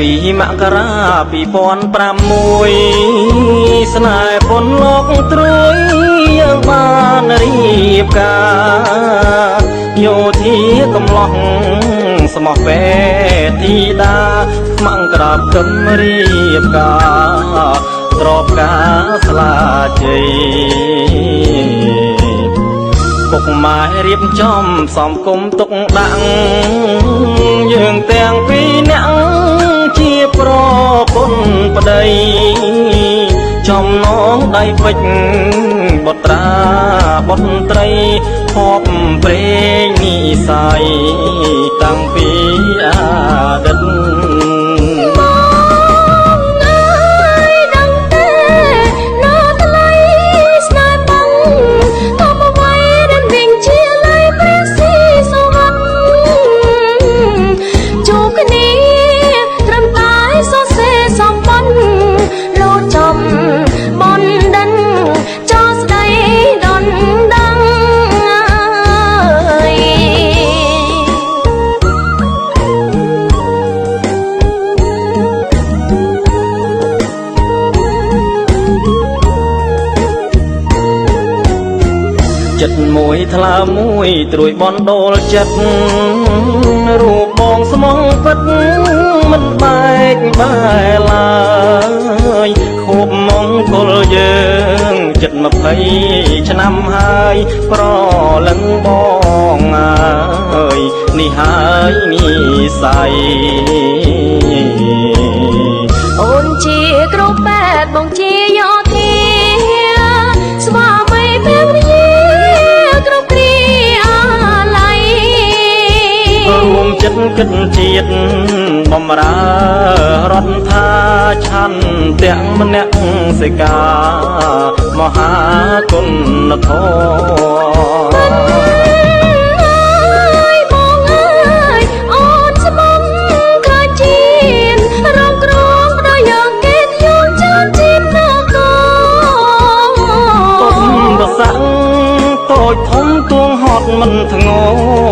ពីមករា2006ស្នេហ៍ពន់លោកត្រួយយើងបានរៀបការយោធាកំឡោះស្មោះពេធីតាខ្មាំងក្រាបគំរៀបការទ្របការស្លាជ័យពុកម៉ែរៀបចំសំគុំទុកដាក់យើងទាំងពីរនាក់ជាប្រពន្ធប្តីចំណងដៃពេជ្របុត្រាបុត្រីហបព្រេងនិស័យតាំងពីអតីតចិត្តមួយថ្លើមមួយត្រួយបនដូលចិត្តរូបបងស្មងពិតមិនបែកបែឡើយខូបមង្គលយើងចិត្ត20ឆ្នាំហើយប្រលឹងបងអើយនេះហើយនិស័យអូនជាគ្រូពេទ្យបងជាយោធាស្វាមីព្រះរាគ្រប់គ្រាអាល័យរួមចិត្តគិតជាតិបំរើរដ្ឋាឆន្ទៈម្នាក់សិកម្មហាគុណធម៌តូចធំទួងហត់មិនធ្ងរ